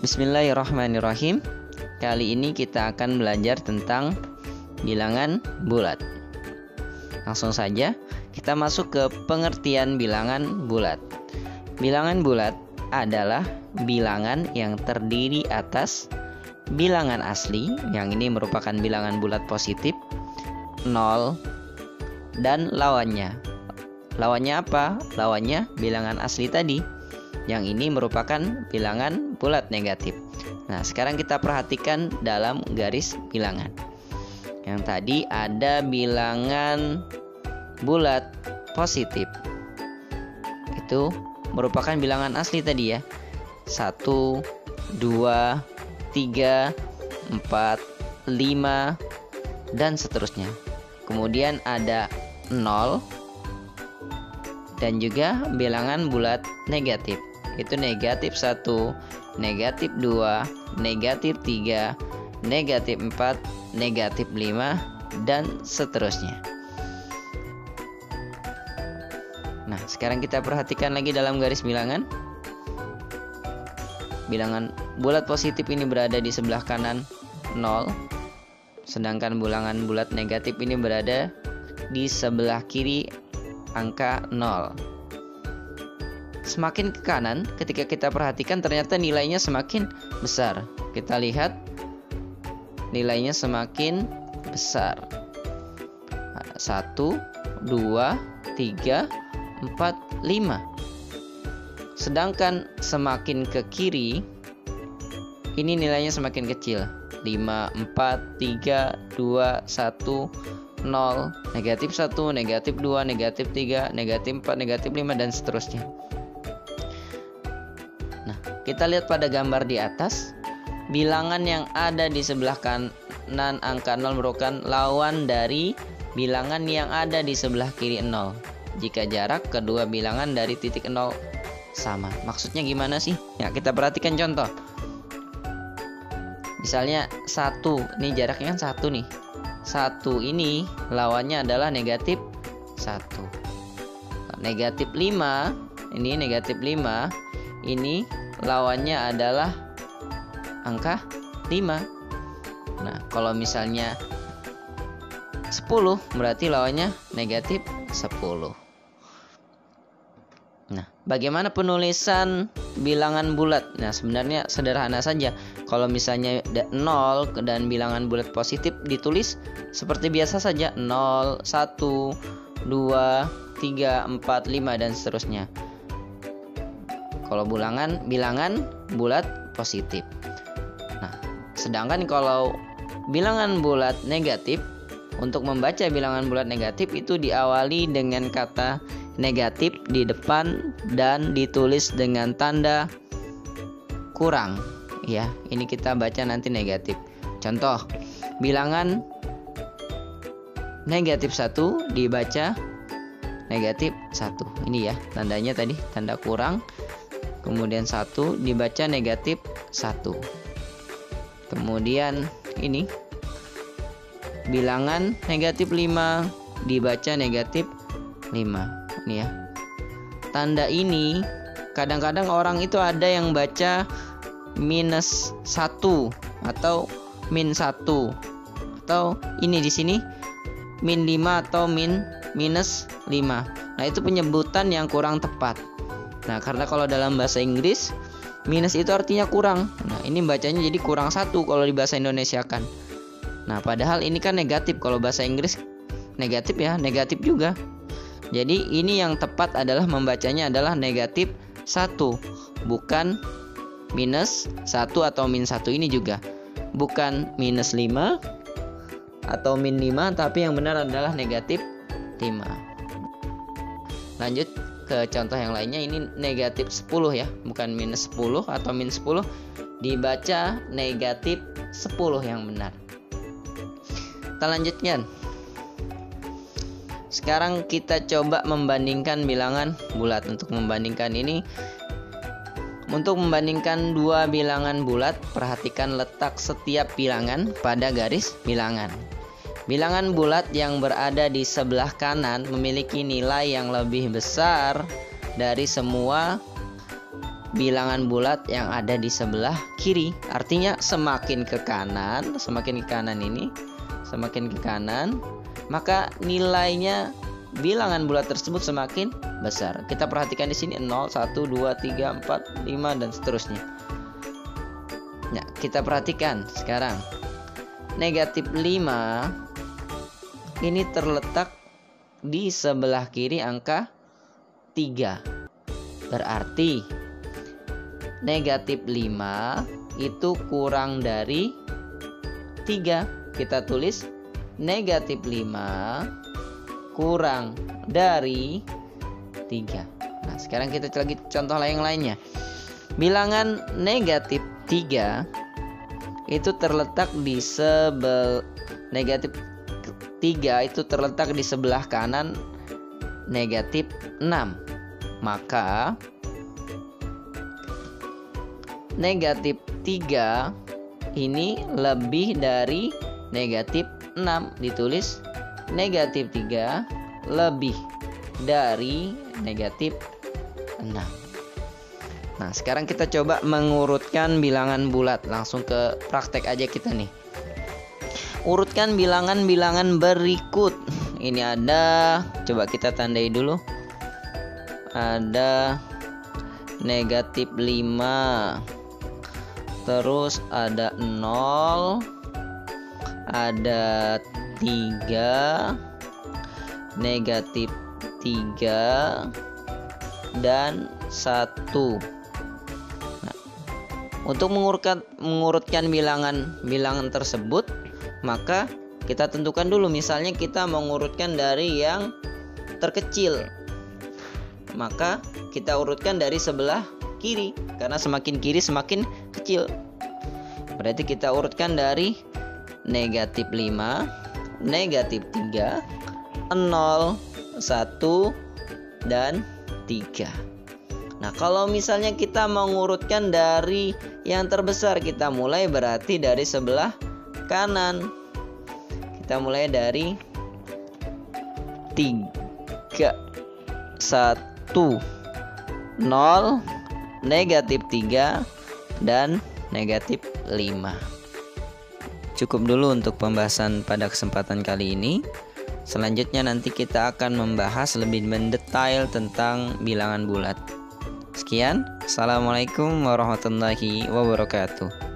Bismillahirrahmanirrahim. Kali ini kita akan belajar tentang bilangan bulat. Langsung saja kita masuk ke pengertian bilangan bulat. Bilangan bulat adalah bilangan yang terdiri atas bilangan asli, yang ini merupakan bilangan bulat positif, 0, dan lawannya. Lawannya apa? Lawannya bilangan asli tadi. Yang ini merupakan bilangan bulat negatif. Nah, sekarang kita perhatikan dalam garis bilangan. Yang tadi ada bilangan bulat positif. Itu merupakan bilangan asli tadi ya. 1, 2, 3, 4, 5, dan seterusnya. Kemudian ada 0 dan juga bilangan bulat negatif. Itu negatif 1, negatif 2, negatif 3, negatif 4, negatif 5, dan seterusnya. Nah, sekarang kita perhatikan lagi dalam garis bilangan. Bilangan bulat positif ini berada di sebelah kanan 0, sedangkan bilangan bulat negatif ini berada di sebelah kiri angka 0. Semakin ke kanan, ketika kita perhatikan ternyata nilainya semakin besar. Kita lihat nilainya semakin besar. 1, 2, 3, 4, 5. Sedangkan semakin ke kiri, ini nilainya semakin kecil. 5, 4, 3, 2, 1, 0, negatif 1, negatif 2, negatif 3, negatif 4, negatif 5, dan seterusnya. Nah, kita lihat pada gambar di atas, bilangan yang ada di sebelah kanan angka 0 merupakan lawan dari bilangan yang ada di sebelah kiri 0 jika jarak kedua bilangan dari titik 0 sama. Maksudnya gimana sih? Ya, kita perhatikan contoh. Misalnya 1, ini jaraknya kan 1 nih. 1 ini lawannya adalah negatif 1. Negatif 5, ini negatif 5, ini lawannya adalah angka 5. Nah, kalau misalnya 10 berarti lawannya negatif 10. Nah, bagaimana penulisan bilangan bulat? Nah, sebenarnya sederhana saja. Kalau misalnya 0 dan bilangan bulat positif ditulis seperti biasa saja, 0, 1, 2, 3, 4, 5, dan seterusnya. Kalau bilangan bulat positif. Nah, sedangkan kalau bilangan bulat negatif, untuk membaca bilangan bulat negatif itu diawali dengan kata negatif di depan dan ditulis dengan tanda kurang. Ya, ini kita baca nanti negatif. Contoh, bilangan negatif 1 dibaca negatif 1. Ini ya, tandanya tadi tanda kurang. Kemudian 1 dibaca negatif 1. Kemudian ini bilangan negatif 5 dibaca negatif 5. Ini ya. Tanda ini kadang-kadang orang itu ada yang baca minus 1 atau min 1, atau ini di sini min 5 atau minus 5. Nah, itu penyebutan yang kurang tepat. Nah, karena kalau dalam bahasa Inggris minus itu artinya kurang. Nah, ini bacanya jadi kurang 1 kalau di bahasa Indonesia kan. Nah, padahal ini kan negatif. Kalau bahasa Inggris negatif ya, negatif juga. Jadi ini yang tepat adalah membacanya adalah negatif 1, bukan minus 1 atau min 1. Ini juga bukan minus 5 atau min 5, tapi yang benar adalah negatif 5. Lanjut ke contoh yang lainnya. Ini negatif 10 ya, bukan minus 10 atau min 10. Dibaca negatif 10 yang benar. Kita lanjutkan. Sekarang kita coba membandingkan bilangan bulat. Untuk membandingkan dua bilangan bulat, perhatikan letak setiap bilangan pada garis bilangan. Bilangan bulat yang berada di sebelah kanan memiliki nilai yang lebih besar dari semua bilangan bulat yang ada di sebelah kiri. Artinya semakin ke kanan maka nilainya bilangan bulat tersebut semakin besar. Kita perhatikan di sini 0, 1, 2, 3, 4, 5 dan seterusnya. Nah, kita perhatikan sekarang. Negatif 5 ini terletak di sebelah kiri angka 3. Berarti negatif 5 itu kurang dari 3. Kita tulis negatif 5 kurang dari 3. Nah, sekarang kita lagi contoh lainnya. Bilangan negatif 3 itu terletak di negatif 3 itu terletak di sebelah kanan negatif 6. Maka negatif 3 ini lebih dari negatif 6. Ditulis negatif 3 lebih dari negatif 6. Nah, sekarang kita coba mengurutkan bilangan bulat. Langsung ke praktek aja kita nih. Urutkan bilangan-bilangan berikut. Ini ada, coba kita tandai dulu. Ada negatif 5. Terus ada 0. Ada 3. Negatif 3 dan 1. Nah, untuk mengurutkan bilangan tersebut, maka kita tentukan dulu. Misalnya kita mengurutkan dari yang terkecil, maka kita urutkan dari sebelah kiri, karena semakin kiri semakin kecil. Berarti kita urutkan dari negatif 5, negatif 3, 0, 1, dan 3. Nah, kalau misalnya kita mengurutkan dari yang terbesar, kita mulai berarti dari sebelah kanan. Kita mulai dari 3, 1, 0, negatif 3, dan negatif 5. Cukup dulu untuk pembahasan pada kesempatan kali ini. Selanjutnya nanti kita akan membahas lebih mendetail tentang bilangan bulat. Sekian, assalamualaikum warahmatullahi wabarakatuh.